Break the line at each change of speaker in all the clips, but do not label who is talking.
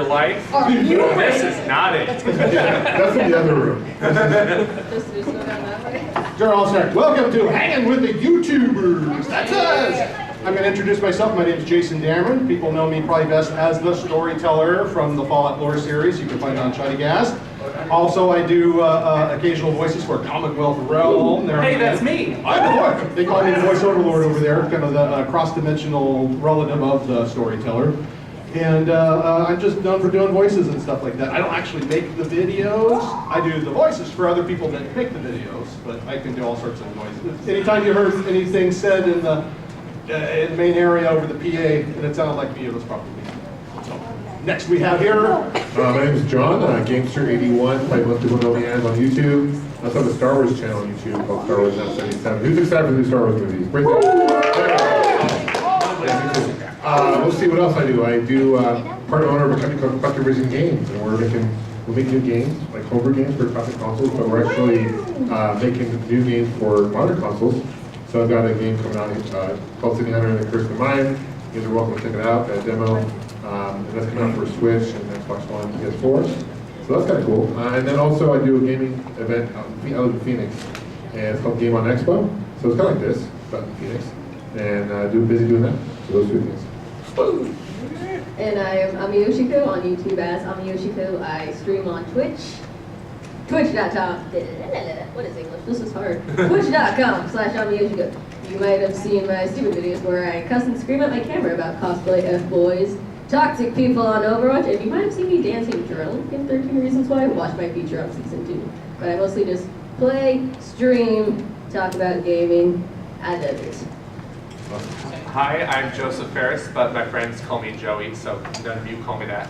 life? This is not it.
That's in the other room. Sure, I'll start. Welcome to Hanging with the YouTubers. That's us. I'm going to introduce myself. My name is Jason Damron. People know me probably best as the Storyteller from the Fallout lore series. You can find it on Shiny Gas. Also, I do occasional voices for Commonwealth Realm.
Hey, that's me.
I'm the voice. They call me the voice overlord over there, kind of the cross-dimensional relative of the Storyteller. And I'm just known for doing voices and stuff like that. I don't actually make the videos. I do the voices for other people that make the videos, but I can do all sorts of voices. Anytime you heard anything said in the main area over the PA and it sounded like me, it was probably me. So, next we have here. My name is John, Gamester81. Probably most people know me as on YouTube. I also have a Star Wars channel on YouTube called Star Wars 77. Who's excited for the new Star Wars movies? Bring it. We'll see what else I do. I do part owner of a company called Collector Vision Games, and we'll make new games, like homebrew games for classic consoles, but we're actually making new games for modern consoles. So I've got a game coming out called City Hunter and the Curse of the Mind. You guys are welcome to check it out, that demo. And that's coming out for Switch and Xbox One, PS4. So that's kind of cool. And then also I do a gaming event out in Phoenix, and it's called Game on Expo. So it's kind of like this, but in Phoenix. And busy doing that. So those two things.
And I'm Yoshiko on YouTube as I'm Yoshiko. I stream on Twitch. Twitch.com. What is English? This is hard. Twitch.com/AmiYoshiko. You might have seen my stupid videos where I cuss and scream at my camera about cosplay F-boys, toxic people on Overwatch, and you might have seen me dancing drunk in 13 Reasons Why. Watch my feature on season 2. But I mostly just play, stream, talk about gaming. I love it.
Hi, I'm Joseph Ferris, but my friends call me Joey, so none of you call me that.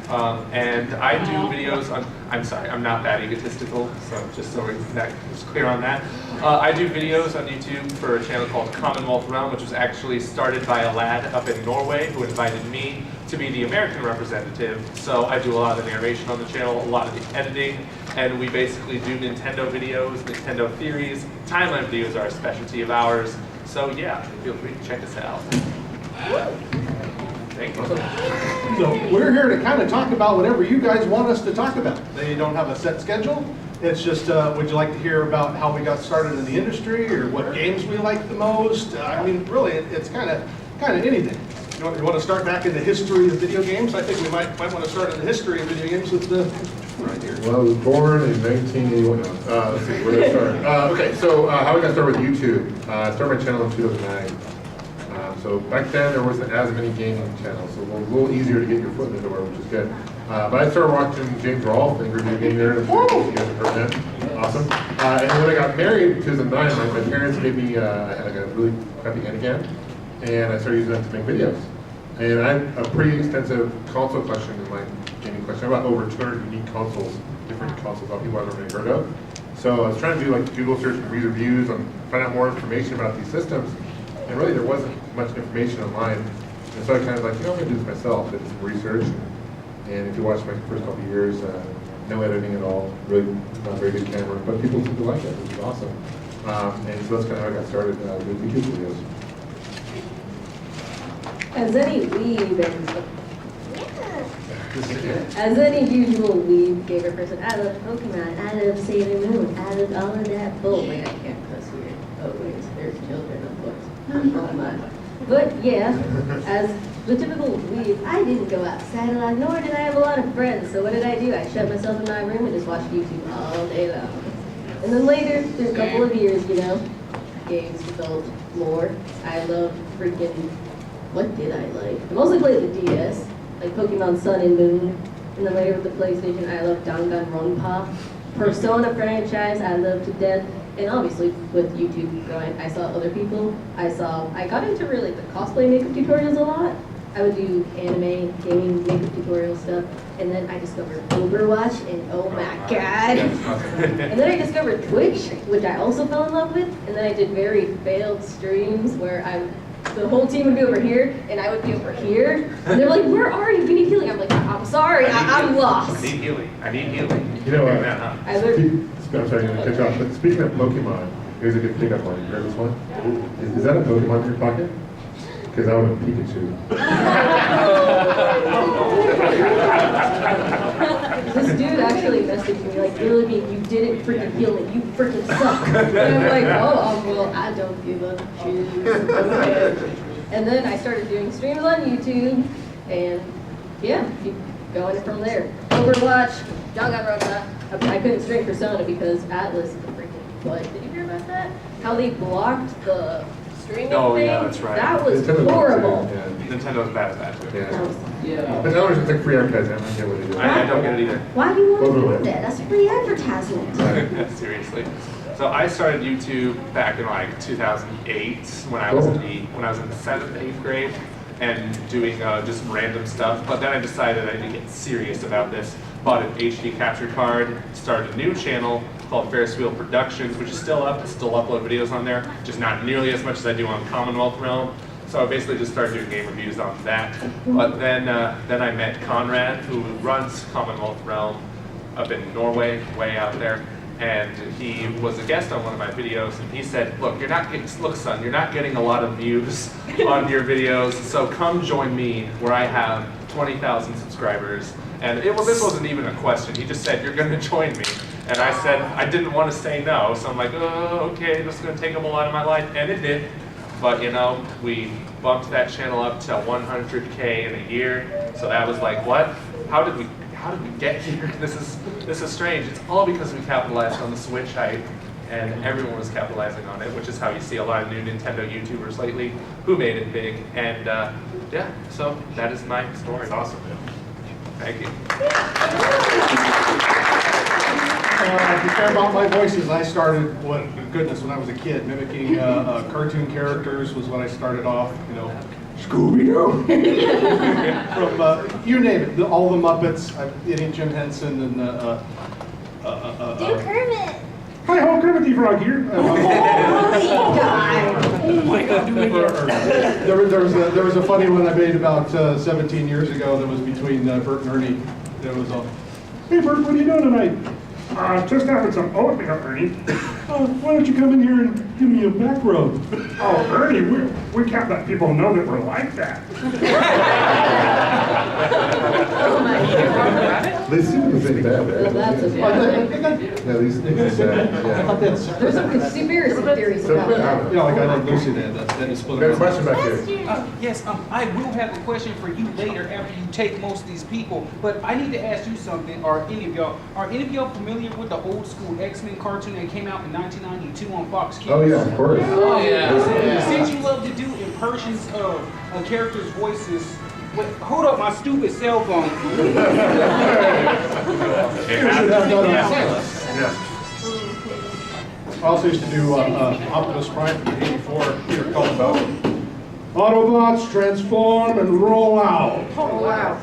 And I do videos on, I'm sorry, I'm not that egotistical, so just so that is clear on that. I do videos on YouTube for a channel called Commonwealth Realm, which was actually started by a lad up in Norway who invited me to be the American representative. So I do a lot of the narration on the channel, a lot of the editing, and we basically do Nintendo videos, Nintendo theories. Timeline videos are a specialty of ours. So yeah, feel free to check us out. Thank you.
So we're here to kind of talk about whatever you guys want us to talk about. They don't have a set schedule. It's just, would you like to hear about how we got started in the industry, or what games we like the most? I mean, really, it's kind of anything. You want to start back in the history of video games? I think we might want to start in the history of video games with the right here.
Well, I was born in 1981. Let's see, where did I start? Okay, so how we got started with YouTube. I started my channel in 2009. So back then there wasn't as many gaming channels, so it was a little easier to get your foot in the door, which is good. But I started watching James Rolfe, Angry Video Game Nerd. I'm sure you guys have heard that. Awesome. And when I got married in 2009, my parents gave me, I had like a really crappy handicap, and I started using that to make videos. And I had a pretty extensive console collection in my gaming collection. I have about over 200 unique consoles, different consoles that people I've never heard of. So I was trying to do like Google search and read reviews and find out more information about these systems. And really there wasn't much information online. And so I kind of like, I'm going to do this myself. I did some research. And if you watch my first couple of years, no editing at all, really not very good camera, but people seem to like it, which is awesome. And so that's kind of how I got started with YouTube videos.
As any usual weeb gamer person, I love Pokemon, I love Sailor Moon, I love all of that bull. Wait, I can't cuss here. Oh wait, there's children, of course. Oh my. But yeah, as the typical weeb, I didn't go outside a lot, nor did I have a lot of friends. So what did I do? I shut myself in my room and just watched YouTube all day long. And then later, through a couple of years, you know, games developed more. I love freaking. What did I like? I mostly played the DS, like Pokemon Sun and Moon, and then later with the PlayStation, I love Danganronpa. Persona franchise, I love to death, and obviously with YouTube growing, I saw other people. I got into really the cosplay makeup tutorials a lot. I would do anime, gaming, makeup tutorial stuff, and then I discovered Overwatch, and oh my god. And then I discovered Twitch, which I also fell in love with, and then I did very failed streams where the whole team would be over here, and I would be over here. And they're like, where are you? We need healing. I'm like, I'm sorry, I'm lost.
I need healing. I need healing.
You know what?
I learned.
I'm sorry, I'm going to cut you off, but speaking of Pokemon, here's a good pickup line. You heard this one? Is that a Pokemon in your pocket? Because I want a Pikachu.
this dude actually messaged me, like, literally being, you didn't freaking heal me, you freaking suck. And I'm like, well, I don't give a shit. Okay. And then I started doing streams on YouTube, and yeah, keep going from there. Overwatch, Danganronpa. I couldn't stream Persona because Atlas is a freaking butt. Did you hear about that? How they blocked the streaming
Oh,
thing?
yeah, that's right.
That was
Nintendo's
horrible.
Yeah.
Nintendo's bad at that too.
Yeah. But now there's just like free advertising. I don't get what they do.
I don't get it either.
Why do you want to
Overlay.
do that? That's free advertisement.
Seriously. So I started YouTube back in like 2008 when I was in the 7th, 8th grade and doing just random stuff. But then I decided I need to get serious about this. Bought an HD capture card, started a new channel called Ferris Productions, which is still up. I still upload videos on there, just not nearly as much as I do on Commonwealth Realm. So I basically just started doing game reviews on that. But then I met Conrad, who runs Commonwealth Realm up in Norway, way out there. And he was a guest on one of my videos, and he said, look, son, you're not getting a lot of views on your videos, so come join me where I have 20,000 subscribers. And this wasn't even a question. He just said, you're going to join me. And I said, I didn't want to say no, so I'm like, oh, okay, this is going to take up a lot of my life, and it did. But you know, we bumped that channel up to 100K in a year, so that was like, what? How did we get here? This is strange. It's all because we capitalized on the Switch hype, and everyone was capitalizing on it, which is how you see a lot of new Nintendo YouTubers lately who made it big. And yeah, so that is my story.
That's awesome, man.
Thank you.
If you care about my voices, I started, goodness, when I was a kid, mimicking cartoon characters was when I started off, you know, Scooby-Doo! From, you name it, all the Muppets, Idiot Jim Henson, and,
Do Kermit.
Hi-ho, Kermit the Frog here. There was a funny one I made about 17 years ago that was between Bert and Ernie. It was all, hey Bert, what are you doing tonight? Just having some oatmeal, Ernie. Why don't you come in here and give me a back rub? Oh, Ernie, we can't let people know that we're like that.
Oh my God.
They seem to think that,
Well,
right?
that's a
Yeah, these things think that, yeah.
There's some conspiracy theories about that.
You know, like I like Lucy Dad, that is split
We got a
up.
question back here.
Yes, I will have a question for you later after you take most of these people, but I need to ask you something. Are any of y'all familiar with the old school X-Men cartoon that came out in 1992 on Fox Kids?
Oh yeah, of course.
Oh, yeah. Since you love to do impressions of characters' voices, wait, hold up my stupid cell phone.
Yeah.
I also used to do Optimus Prime from 84, Peter Cullen. Autobots transform and roll out.
Oh, wow.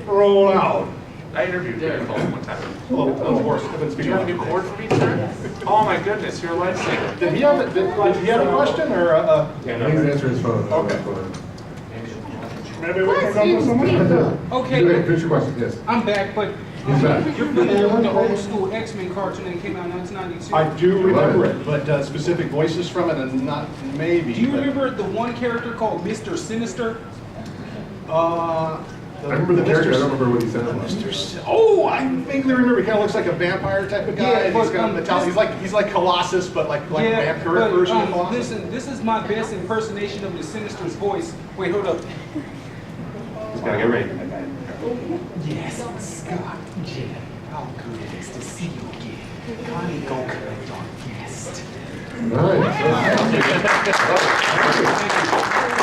Roll out.
I interviewed Peter Cullen one time.
Little horse. I've been
Do
speaking
you have a new chord for me, sir? Oh my goodness, you're a lifesaver.
Did he have a question or?
Yeah, he's answering his phone.
Okay.
Maybe we can come to someone.
Okay,
Finish your question, yes.
I'm back, but
He's back.
you're familiar with the old school X-Men cartoon that came out in 1992?
I do remember it, but specific voices from it and not maybe.
Do you
but-
remember the one character called Mr. Sinister?
I remember the character, I don't remember what he sounded like.
Oh, I vaguely remember. He kind of looks like a vampire type of guy.
Yeah,
and
but,
he's got metallic. He's like Colossus, but like a vampire
but,
version of Colossus.
listen, this is my best impersonation of the Sinister's voice. Wait, hold up.
Just gotta get ready.
Yes, Scott, Jen, how good it is to see you again. Connie, go collect our guest.
Yeah,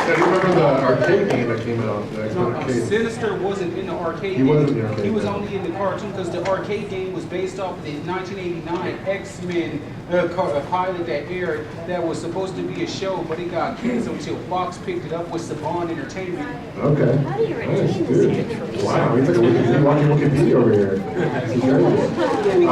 do you remember the arcade game that came out? The X-Men arcade?
Sinister wasn't in the arcade
He
game.
wasn't in the arcade
He was
game.
only in the cartoon because the arcade game was based off the 1989 X-Men pilot that aired that was supposed to be a show, but it got canceled until Fox picked it up with Saban Entertainment.
Okay.
How do you
Nice,
retain this
dude.
information?
Wow, he's like he's watching Wikipedia over here. This is crazy.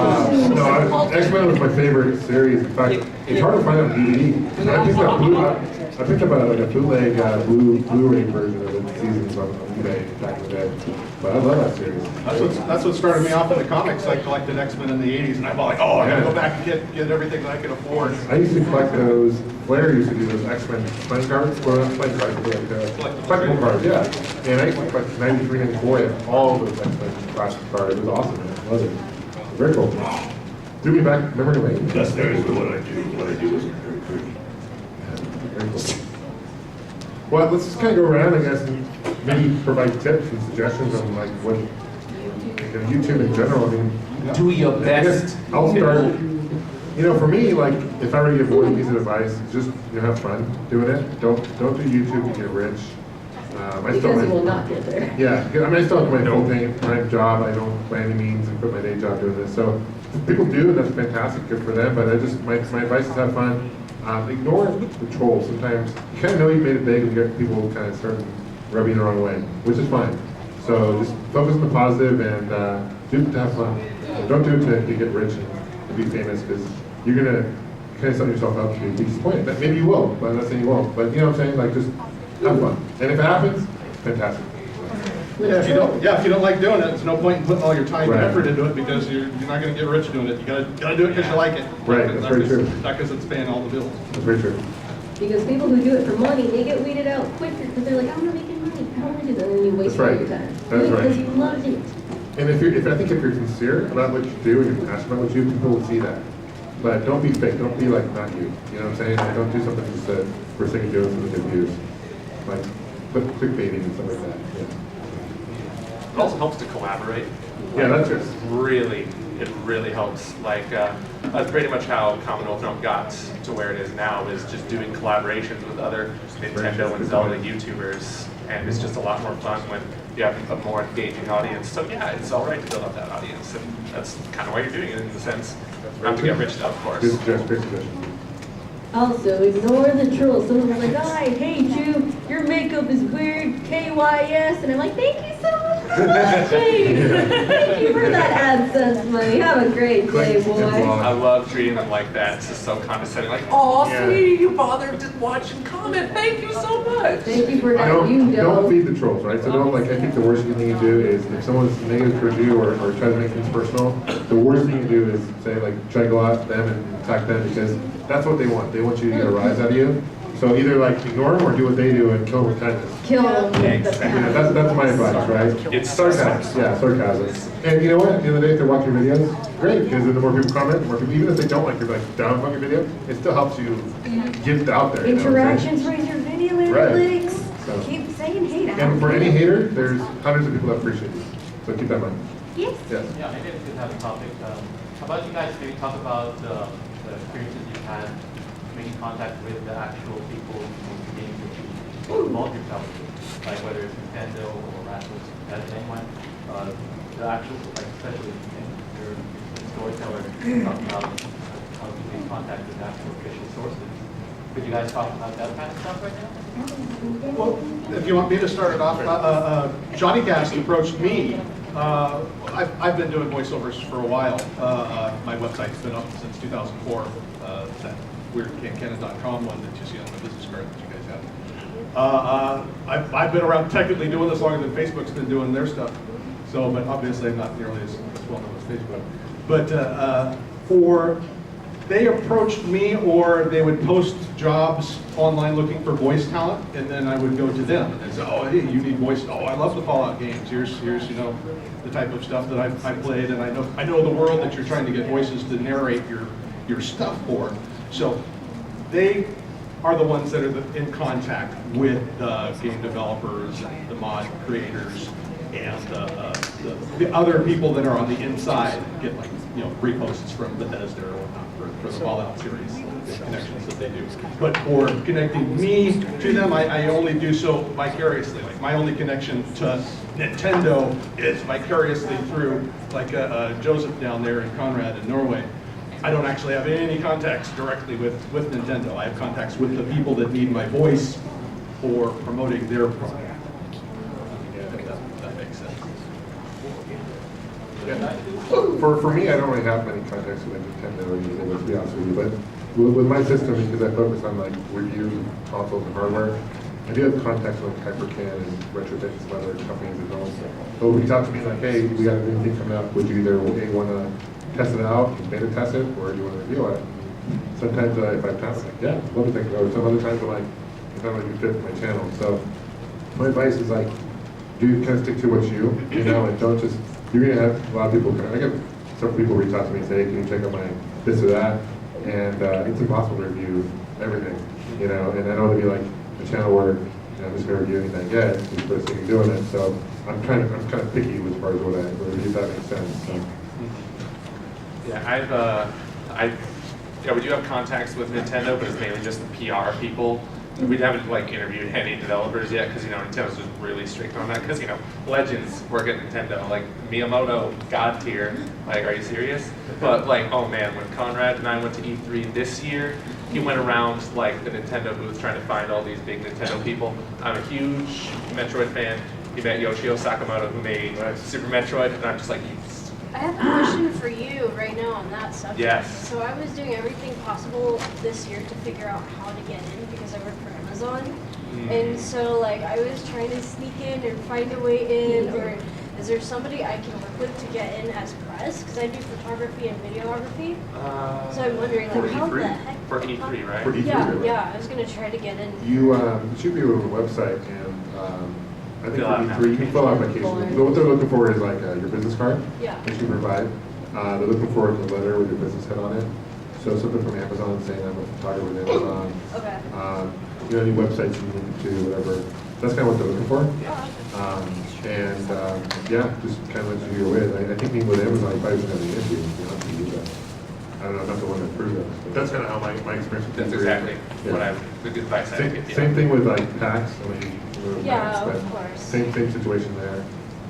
X-Men was my favorite series. In fact, it's hard to find on DVD. When I picked up Blu-ray, I picked up like a bootleg Blu-ray version of it, seasons on eBay back in the day. But I love that series.
That's what started me off in the comics. I collected X-Men in the 80s, and I thought like, oh, I gotta go back and get everything that I could afford.
I used to collect those. Blair used to do those X-Men playing cards. Well, not playing cards, but collectible cards, yeah. And I used to collect 93, 94, and all those X-Men classic cards. It was awesome, man. I love it. Very cool. Do me back memory lane.
That's what I do. What I do is very pretty.
Very cool. Well, let's just kind of go around, I guess, and maybe provide tips and suggestions on like what YouTube in general. I mean,
Do your
I guess
best.
I'll start. You know, for me, like if I were to give one piece of advice, just have fun doing it. Don't do YouTube to get rich. I still
Because you will not get there.
Yeah, I mean, I still have my full-time job. I don't by any means and quit my day job doing this. So if people do, that's fantastic, good for them. But my advice is have fun. Ignore the trolls. Sometimes you kind of know you made it big and you get people kind of start rubbing the wrong way, which is fine. So just focus on the positive and do it to have fun. Don't do it to get rich and to be famous, because you're gonna kind of set yourself up to be disappointed. Maybe you will, but I'm not saying you won't. But you know what I'm saying? Like just have fun. And if it happens, fantastic.
Yeah, if you don't like doing it, there's no point in putting all your time
Right.
and effort into it, because you're not going to get rich doing it. You gotta do it because you like it.
Right, that's very true.
Not because it's paying all the bills.
That's very true.
Because people who do it for money, they get weeded out quicker because they're like, I'm not making money. I don't want to do that. And then you waste all
That's
your
right.
time.
That's right.
Because you love it.
And I think if you're sincere about what you do and you're passionate about what you do, people will see that. But don't be fake. Don't be like not you. You know what I'm saying? Like, don't do something just for the sake of doing something to get views. Like clickbaiting and stuff like that. Yeah.
It also helps to collaborate.
Yeah, that's it.
It really helps. Like, that's pretty much how Commonwealth got to where it is now, is just doing collaborations with other Nintendo and Zelda YouTubers. And it's just a lot more fun when you have a more engaging audience. So yeah, it's all right to build up that audience. And that's kind of why you're doing it in the sense. Not to get rich though, of course.
Good suggestion. Great suggestion.
Also, ignore the trolls. Someone was like, oh, I hate you. Your makeup is weird. KYS. And I'm like, thank you so much for watching. Thank you for that AdSense money. Have a great day, boy.
I love treating them like that. It's just so condescending. Like, oh,
Yeah.
sweetie, you bothered to watch and comment. Thank you so much.
Thank you for that.
Don't
You
don't feed the trolls, right? So don't I think the worst thing you do is if someone's negative towards you or try to make things personal, the worst thing you do is say like try to go at them and attack them, because that's what they want. They want you to get a rise out of you. So either like ignore them or do what they do and kill them with kindness.
Kill them.
Yeah, that's my advice, right?
It's
Sarcasm. Yeah, sarcasm. And you know what? At the end of the day, if they're watching your videos, great, because then the more people comment, the more people, even if they don't like your down on your video, it still helps you get it out there. You know what I'm saying?
Interactions raise your video
Right.
analytics.
So-
Keep saying hate.
And for any hater, there's hundreds of people that appreciate you. So keep that in mind.
Yes.
Yes.
Yeah, maybe if we have a topic, how about you guys maybe talk about the experiences you've had making contact with the actual people who games that you involve yourself with, like whether it's Nintendo or Rasmus, as anyone, the actual, like especially in your storyteller, talking about how you make contact with actual official sources. Could you guys talk about that kind of stuff right now?
Well, if you want me to start it off, Johnny Cast approached me. I've been doing voiceovers for a while. My website's been up since 2004. That weird Canon.com one that you see on the business card that you guys have. I've been around technically doing this longer than Facebook's been doing their stuff. So, but obviously I'm not nearly as well known as Facebook. But they approached me, or they would post jobs online looking for voice talent, and then I would go to them and say, oh, hey, you need voice. Oh, I love the Fallout games. Here's you know, the type of stuff that I played, and I know the world that you're trying to get voices to narrate your stuff for. So they are the ones that are in contact with the game developers, and the mod creators, and the other people that are on the inside get, like, you know, reposts from Bethesda or whatnot for the Fallout series, the connections that they do. But for connecting me to them, I only do so vicariously. Like, my only connection to Nintendo is vicariously through, like, Joseph down there and Conrad in Norway. I don't actually have any contacts directly with Nintendo. I have contacts with the people that need my voice for promoting their product. If that makes sense.
Yeah. For me, I don't really have many contacts with Nintendo or anything, let's be honest with you, but with my system, because I focus on like reviews of consoles and hardware, I do have contacts with Hypercan and Retrobit and some other companies that don't. They'll reach out to me like, hey, we got a new thing coming up. Would you either want to test it out and beta test it, or do you want to review it? Sometimes if I pass, I'm like, yeah, love to take it over. Some other times I'm like, it's not really good fit for my channel. So my advice is like, do kind of stick to what you know, and don't just, you're going to have a lot of people, I get some people reach out to me and say, hey, can you check out my this or that? And it's impossible to review everything, you know, and I don't want to be like a channel where, you know, I'm just going to review anything I get, just for the sake of doing it. So I'm kind of picky as far as what I review, if that makes sense. So.
Yeah, we do have contacts with Nintendo, but it's mainly just the PR people. We haven't like interviewed any developers yet because, you know, Nintendo's just really strict on that because, you know, legends work at Nintendo, like Miyamoto, God tier. Like, are you serious? But like, oh man, when Conrad and I went to E3 this year, he went around like the Nintendo booth trying to find all these big Nintendo people. I'm a huge Metroid fan. He met Yoshiko Sakamoto, who made Super Metroid, and I'm just like,
I have a question for you right now on that subject.
Yes.
So I was doing everything possible this year to figure out how to get in because I work for Amazon. And so like I was trying to sneak in or find a way in, or is there somebody I can work with to get in as press? Because I do photography and videography. So I'm wondering like how the heck.
For E3, right?
For E3,
Yeah,
right?
yeah, I was gonna try to get in.
You should be on the website, and I think
Fill out an
for E3, you can fill out an application. What they're looking for is like your business card
Yeah.
that you provide. They're looking for a letter with your business head on it. So something from Amazon saying I'm a photographer with Amazon.
Okay.
You know, any websites you need to, whatever. That's kind of what they're looking for. Yeah, just kind of let you your way. I think meeting with Amazon, you probably shouldn't have any issue. You don't have to do that. I don't know, I'm not the one that proved that. But that's kind of how my experience with
That's
E3 is.
exactly
Yeah.
what the advice I give you.
Same thing with like PAX. I mean,
Yeah,
but
of course.
Same situation there.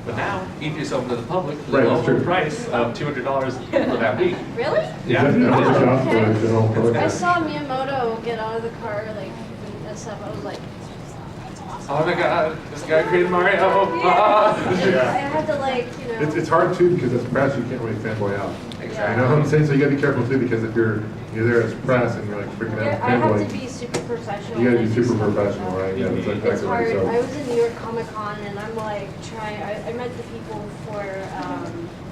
But now, E3 is open to the public for the
Right, that's
low
true.
price of $200 for that week.
Really?
Yeah.
Is that a shop for
Okay.
the general public?
I saw Miyamoto get out of the car like and stuff. I was like,
Oh my god, this guy created Mario.
I had to like, you know.
It's hard too because as press you can't really fanboy out. You know what I'm saying? So you gotta be careful too because if you're there as press and you're like freaking out
I have to
fanboy,
be super professional.
you gotta
when
be
I do
super
stuff like
professional,
that.
right? Yeah, that's
It's
exactly
hard.
right.
I
So
was in New York Comic Con and I'm like trying. I met the people for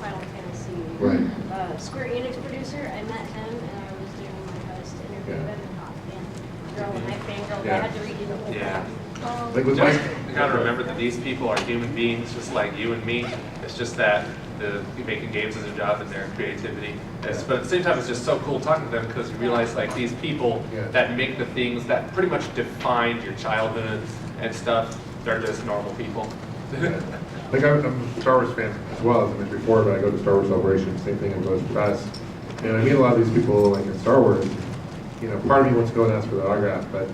Final Fantasy.
Right.
Square Enix producer. I met him and I was doing my best to interview him. And girl, when I fangirled, I had to read you the whole
Yeah.
thing.
like with
Just
my
you gotta remember that these people are human beings just like you and me. It's just that making games is a job and their creativity. But at the same time, it's just so cool talking to them because you realize like these people that make the things that pretty much define your childhood and stuff, they're just normal people.
like I'm a Star Wars fan as well as I mentioned before, but I go to Star Wars Celebration, same thing as those press. And I meet a lot of these people like in Star Wars. You know, part of me wants to go and ask for the autograph, but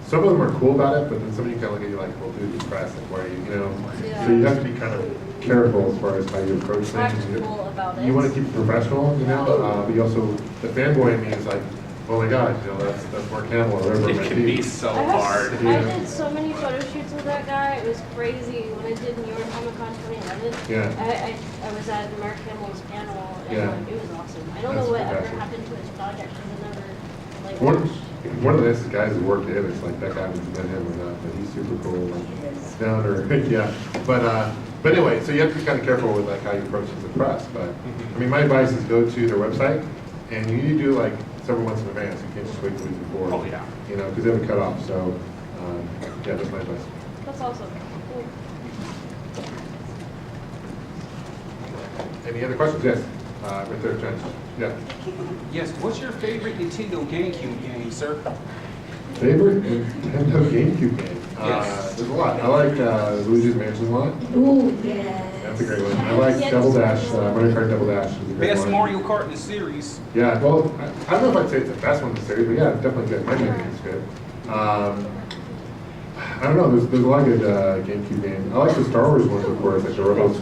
some of them are cool about it, but then some of you kind of look at you like, well, dude, it's press, like, why are you know?
Yeah.
So you have to be kind of careful as far as how you approach things.
Practical about it.
You want to keep it professional, you know, but you also, the fanboy in me is like, oh my god, you know, that's Mark Hamill or whatever it
It
might
can be
be.
so
I
hard.
did so many photo shoots with that guy. It was crazy. When I did New York Comic Con 2011,
Yeah.
I was at Mark Hamill's panel, and
Yeah.
like, it was awesome. I don't
That's
know what ever
fantastic.
happened to his project because I never like.
One of the nicest guys that worked in, it's like that guy was met him or not, but he's super cool. Like, down or yeah. But anyway, so you have to be kind of careful with like how you approach the press. But I mean, my advice is go to their website, and you need to do like several months in advance. You can't just wait till the week before.
Oh, yeah.
You know, because they have a cutoff. So yeah, that's my advice.
That's awesome. Cool.
Any other questions? Yes. Right there, Jen. Yeah.
Yes, what's your favorite Nintendo GameCube game, sir?
Favorite Nintendo GameCube game?
Yes.
There's a lot. I like Luigi's Mansion a lot.
Ooh, yes.
That's a great one. I like Double Dash. Mario Kart Double Dash is a great
Best
one.
Mario Kart in the series.
Yeah, well, I don't know if I'd say it's the best one in the series, but yeah, it's definitely good. My opinion is good. I don't know, there's a lot of good GameCube games. I like the Star Wars ones, of course, like the Rebels,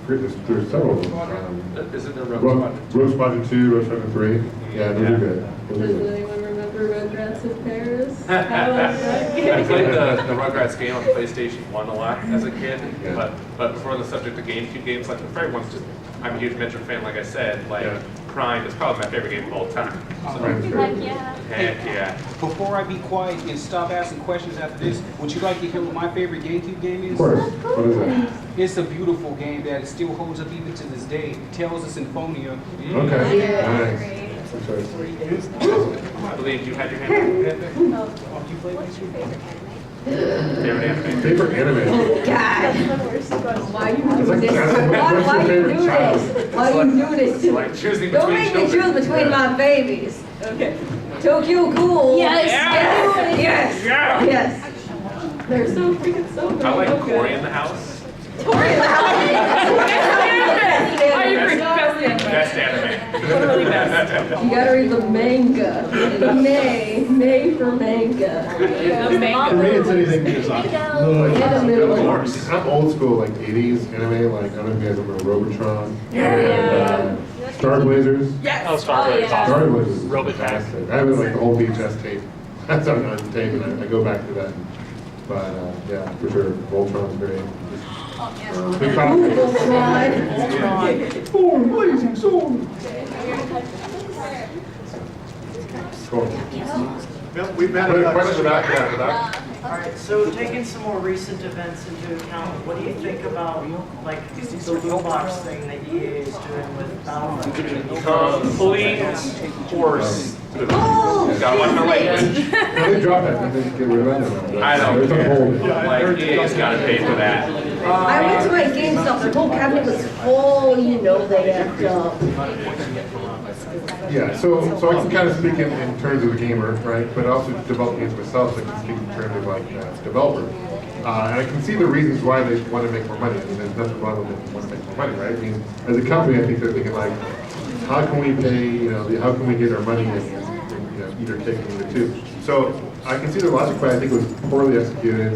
there's several of them.
Is it the Rogue
Rogue Squadron 2, Rogue Squadron 3. Yeah, those are good. Those are
Does
good.
anyone remember Rugrats in Paris?
I played the Rugrats game on PlayStation 1 a lot as a kid,
Yeah.
but before the subject of GameCube games, like the Ferris one's just, I'm a huge Metro fan, like I said, like
Yeah.
Prime is probably my favorite game of all time.
Right,
So,
great.
Heck yeah.
heck yeah.
Before I be quiet and stop asking questions after this, would you like to hear what my favorite GameCube game is?
Of course. What is it?
It's a beautiful game that still holds up even to this day. Tales of Symphonia.
Okay.
Yeah.
Nice.
Great.
Good choice.
I believe you had your hand up.
Oh, what's your favorite anime?
Favorite anime.
Favorite anime?
God, why you
It's
do
like,
this?
what's your favorite
do
child?
this? Why you do this to
Like
me?
choosing
Don't
between
make me
children.
choose between
Yeah.
my babies. Okay. Tokyo Ghoul.
Yes.
Yes.
Yeah.
Yes. They're so freaking so good.
I like
Okay.
Cory in the House.
Tori in the
Why are you
house.
requesting?
Best anime.
Literally best.
You gotta read the manga. May for manga.
The
For
manga.
me, it's anything Miyazaki.
And a middle
Of
one.
course.
I'm old school, like 80s anime, like I don't know if you guys remember Robotron.
Yeah.
And, Star Blazers.
Yes.
Oh, Star Wars.
yeah.
Star Blazers. is
Robot
fantastic. I have like the whole VHS tape. That's on tape, and I go back to that. But yeah, for sure, Voltron's great. Good topic.
Sword, blazing sword.
Cool.
We've met
Quick question for that, yeah, for that.
All right, so taking some more recent events into account, what do you think about like the loot box thing that EA is doing with Battlefront?
Complete horse. Gotta watch my language.
Well, they dropped that, they didn't get rid of that.
I don't
There's a
care.
whole-
Like, EA's gotta pay for that.
I went to my GameStop, the whole cabinet was full, you know, they have
Yeah, so I can kind of speak in terms of a gamer, right? But also develop games myself, so I can speak in terms of like developer. And I can see the reasons why they want to make more money. I mean, there's nothing wrong with them wanting to make more money, right? I mean, as a company, I think they're thinking like, how can we pay, you know, how can we get our money and you know, either take and either two. So I can see the logic, but I think it was poorly executed.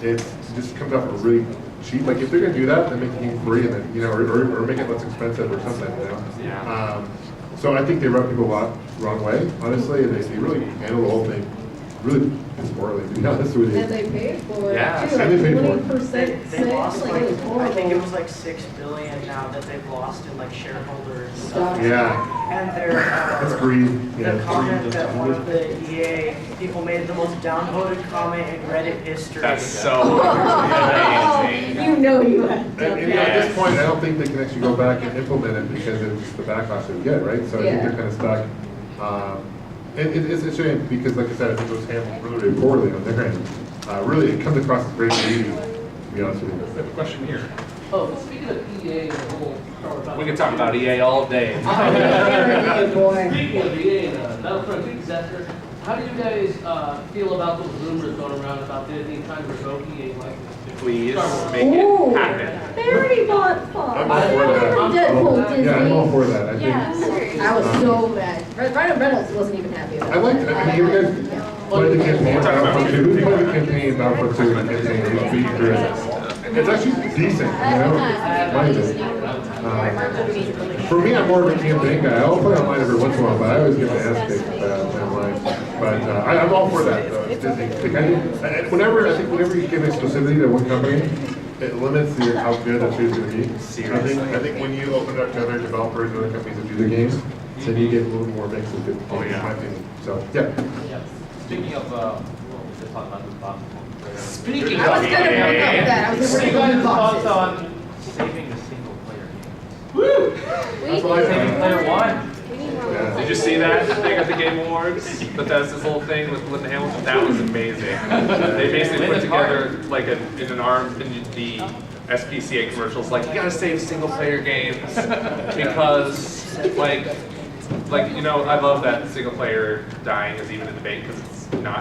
It just comes out really cheap. Like if they're gonna do that, then make the game free and then, you know, or make it less expensive or something, you know?
Yeah.
So I think they rub people a lot wrong way, honestly, and they really handle the whole thing really poorly, to be honest with you.
And they paid for it
Yeah,
too,
and they paid for it.
20%
They lost
like,
like,
it was
I think it
horrible.
was like 6 billion now that they've lost in like shareholders and stuff.
Yeah,
And their,
that's greed,
the
yeah.
comment that one of the EA people made the most downvoted comment in Reddit history.
That's so amazing.
You know you have done
And, you know, at
that.
this point, I don't think they can actually go back and implement it because of just the backlash they get, right? So I think
Yeah.
they're kind of stuck. It's a shame because, like I said, I think it was handled really, really poorly on their end. Really, it comes across as very greedy, to be honest with you.
I have a question here. Oh, speaking of EA and the whole Star Wars
We can talk about EA all day.
Speaking of EA and Battlefront 2 disaster, how do you guys feel about those rumors going around about Disney trying to revoke EA license?
Please make
Ooh.
it happen.
They already bought Fox.
I'm all for that.
Deadpool Disney.
Yeah, I'm all for that. I think.
Yeah, seriously.
I was so mad. Ryan Reynolds wasn't even happy about
I like, I mean, you guys played the campaign Battlefront 2. Who's played the campaign Battlefront 2 and the campaign who's beat through it? It's actually decent, you know? Mine is. For me, I'm more of a campaign guy. I'll play online every once in a while, but I always get my ass kicked online. But I'm all for that, though. It's Disney. Like, whenever you give exclusivity to one company, it limits how good that show's going to be. I think when you open it up to other developers and other companies that do the games, then you get a little more mix of good things, in my opinion. So, yeah.
Yeah. Speaking of, well, we just talked about the box.
Speaking
I was gonna bring up that. I was
What
gonna
are you
bring
guys'
up
thoughts
boxes.
on saving the single player game?
We
That's what I
Single
think.
player one.
We need more.
Yeah.
Did you see that thing at the Game Awards? Bethesda's whole thing with Linda Hamilton? That was amazing. They basically put together like in an arm in the SPCA commercials, like you gotta save single player games because like you know, I love that single player dying is even a debate because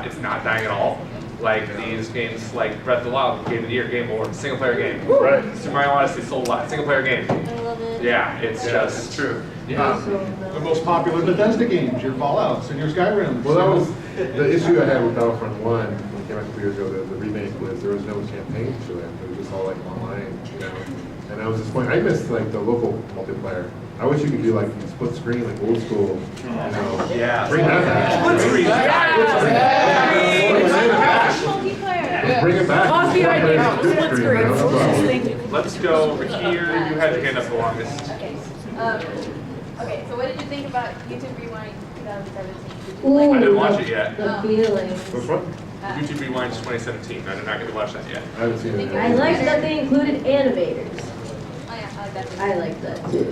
it's not dying at all. Like these games, like Breath of the Wild, Game of the Year, Game Award, single player game.
Right.
Super Mario Odyssey sold a lot, single player game.
I love it.
Yeah, it's just true.
The most popular Bethesda games, your Fallouts and your Skyrims.
Well, that was the issue I had with Battlefront 1 when it came out a couple years ago, the remake, was there was no campaign to it. It was just all like online, you know? And I was disappointed. I missed like the local multiplayer. I wish you could do like split screen, like old school, you know?
Yeah.
Bring that back.
Split screen.
Multiplayer.
Bring it back.
Coffee idea.
Split screen, you know?
Let's go over here. You had your hand up the longest.
Okay, so what did you think about YouTube Rewind 2017?
Ooh,
I didn't watch it yet.
The feelings.
Which one?
YouTube Rewind 2017. I did not get to watch that yet.
I haven't seen it.
I liked that they included animators.
Oh yeah, I like that.
I like that too.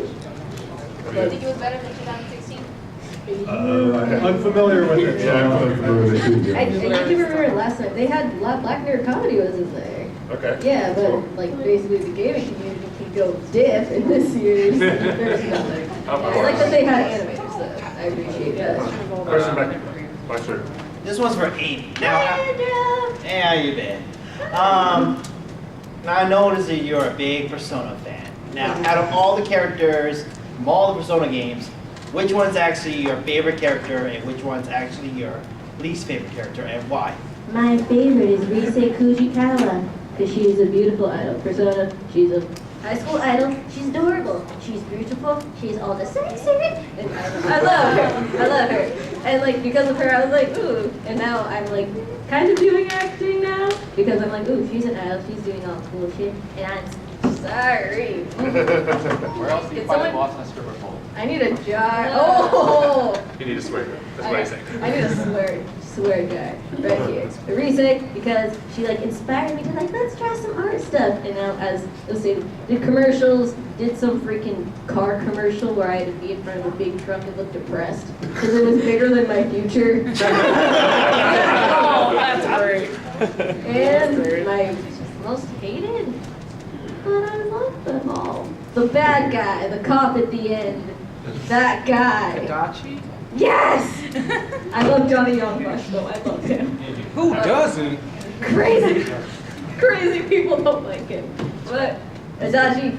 Do you think it was better than 2016?
I'm familiar with it.
Yeah, I'm familiar with it too.
I can remember last night they had Black Nerd Comedy was in there.
Okay.
Yeah, but like basically the gaming community can go diff in this year's. There's nothing. I like that they had animators though. I appreciate that.
Question back there.
This one's for Amy. Now, hey, how you been? Now I noticed that you're a big Persona fan. Now, out of all the characters from all the Persona games, which one's actually your favorite character and which one's actually your least favorite character and why?
My favorite is Rise Kujikawa because she is a beautiful idol. Persona, she's a high school idol. She's adorable. She's beautiful. She's all the sexy. And I love her. I love her. And like because of her, I was like, ooh. And now I'm like kind of doing acting now because I'm like, ooh, she's an idol. She's doing all cool shit, and I'm sorry.
Where else do you
Can
find
someone-
a boss in a stripper pole?
I need a jar. Oh.
You need to swear. That's what I say.
I need a swear jar right here. Rise because she like inspired me to like let's try some art stuff. And now as let's see, did commercials, did some freaking car commercial where I had to be in front of a big truck and look depressed because it was bigger than my future.
Oh, that's great.
And my most hated, but I love them all. The bad guy, the cop at the end, that guy.
Dachi?
Yes! I love Johnny Youngbush though, I love him.
Who doesn't?
Crazy people don't like him. But Adachi,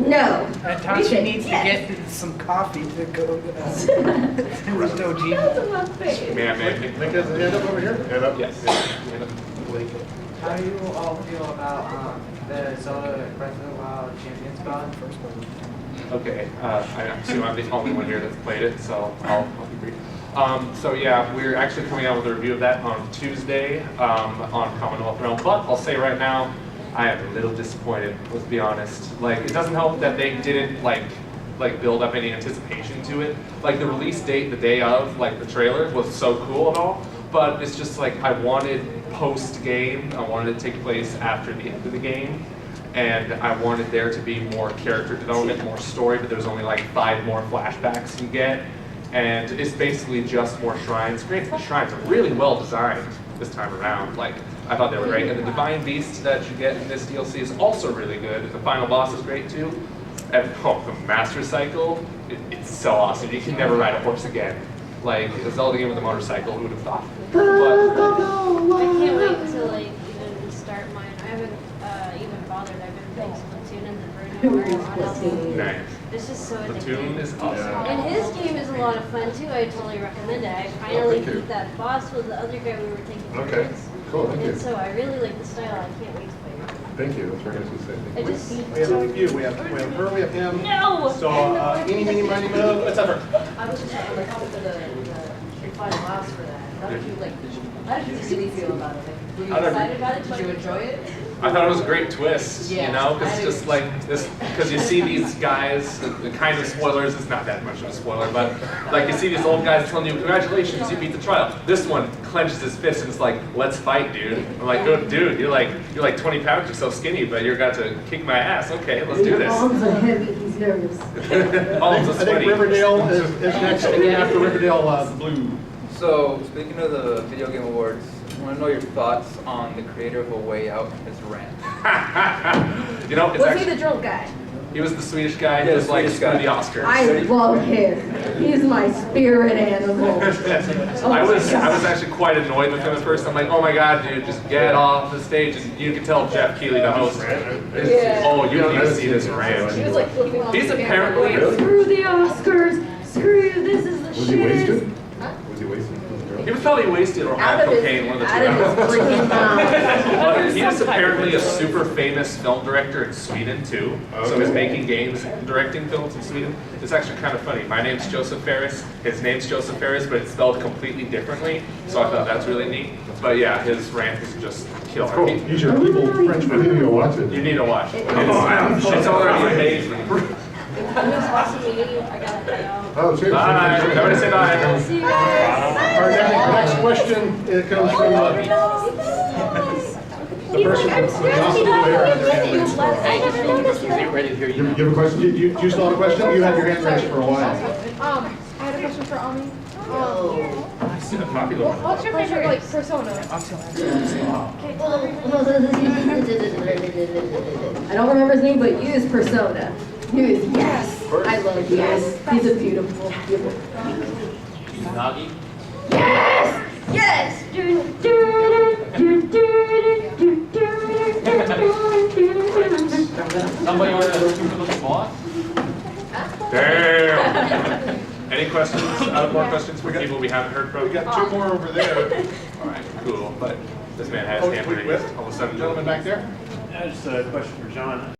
no.
Dachi needs to
Yes.
get some coffee to go to There's no G.
That's in my face.
May I make
Nick has a hand up over here? Hand up.
Yes. Hand up.
How do you all feel about the Zelda Breath of the Wild Champions God?
Okay, I assume I'm the only one here that's played it, so I'll be brief. So yeah, we're actually coming out with a review of that on Tuesday on Commonwealth Realm, but I'll say right now, I am a little disappointed, let's be honest. Like, it doesn't help that they didn't like build up any anticipation to it. Like, the release date, the day of, like, the trailer was so cool and all, but it's just like, I wanted post-game, I wanted it to take place after the end of the game, and I wanted there to be more character development, more story, but there's only like 5 more flashbacks you get, and it's basically just more shrines. Granted, the shrines are really well designed this time around. Like, I thought they were great, and the Divine Beast that you get in this DLC is also really good. The final boss is great too. And the Master Cycle, it's so awesome. You can never ride a horse again. Like, a Zelda game with a motorcycle, who would have thought? But,
I can't wait to like even start mine. I haven't even bothered. I've been playing Splatoon and the Bruno Mario.
nice.
It's just so
Platoon
addicting.
is awesome.
And his game is a lot of fun too. I totally recommend it. I finally beat that boss with the other guy we were taking
Okay,
turns.
cool, thank you.
And so I really like the style. I can't wait to play it.
Thank you, that's very nice to say.
I just
We have a few. We have her, we have him.
No!
So, eeny, meeny, miny, mo, let's have her.
I was just on the topic of the final boss for that. How did you like? How did you really feel about it? Like, were you excited about it? Did you enjoy it?
I thought it was a great twist, you know, because
I
just like this, because you see these guys, the kind of spoilers, it's not that much of a spoiler, but like you see these old guys telling you, congratulations, you beat the trial. This one clenches his fist and it's like, let's fight, dude. I'm like, oh, dude, you're like 20 pounds, you're so skinny, but you're got to kick my ass. Okay, let's do this.
Arms are heavy, he's nervous.
Arms are
I think
sweaty.
Riverdale is next, and then after Riverdale, the blue.
So, speaking of the Video Game Awards, I want to know your thoughts on the creator of A Way Out and his rant.
You know, it's
Was
actually,
he the drunk guy?
he was the Swedish guy
Yeah,
who was like
Swedish guy.
the Oscars.
I love him. He's my spirit animal. Oh
I
my
was
God.
actually quite annoyed with him at first. I'm like, oh my god, dude, just get off the stage. And you can tell Jeff Keighley, the host,
Yeah.
oh, you need to see this rant.
He was like flipping on
He's
the camera.
apparently,
Screw the Oscars. Screw this is the
Was he
shit.
wasted? Was he wasted?
he was probably wasted or on
Out of his,
cocaine, one of the two.
out of his freaking mouth.
But he is apparently a super famous film director in Sweden too. So he's making games and directing films in Sweden. It's actually kind of funny. My name's Joseph Ferris. His name's Joseph Ferris, but it's spelled completely differently. So I thought that's really neat. But yeah, his rant is just killer.
Cool, use your people French. I need to go watch it.
You need to watch it. It's already amazing.
was awesome meeting you. I gotta head out.
Oh, cheers.
Bye. Nobody say bye.
See you guys.
Our next question, it comes from the person from the hospital there.
Ready to hear
You have a question? You still have a question? You had your hand raised for a while.
I had a question for Ami.
Popular.
What's your favorite like persona?
I don't remember his name, but use Persona. Use, yes. I love yes. He's a beautiful, beautiful.
Nagi?
Yes! Yes!
Somebody want to super looking boss?
Damn. Any questions? More questions for people we haven't heard from?
We got 2 more over there.
All right, cool. But this man has hand raised. All of a sudden,
Gentleman back there.
Just a question for John.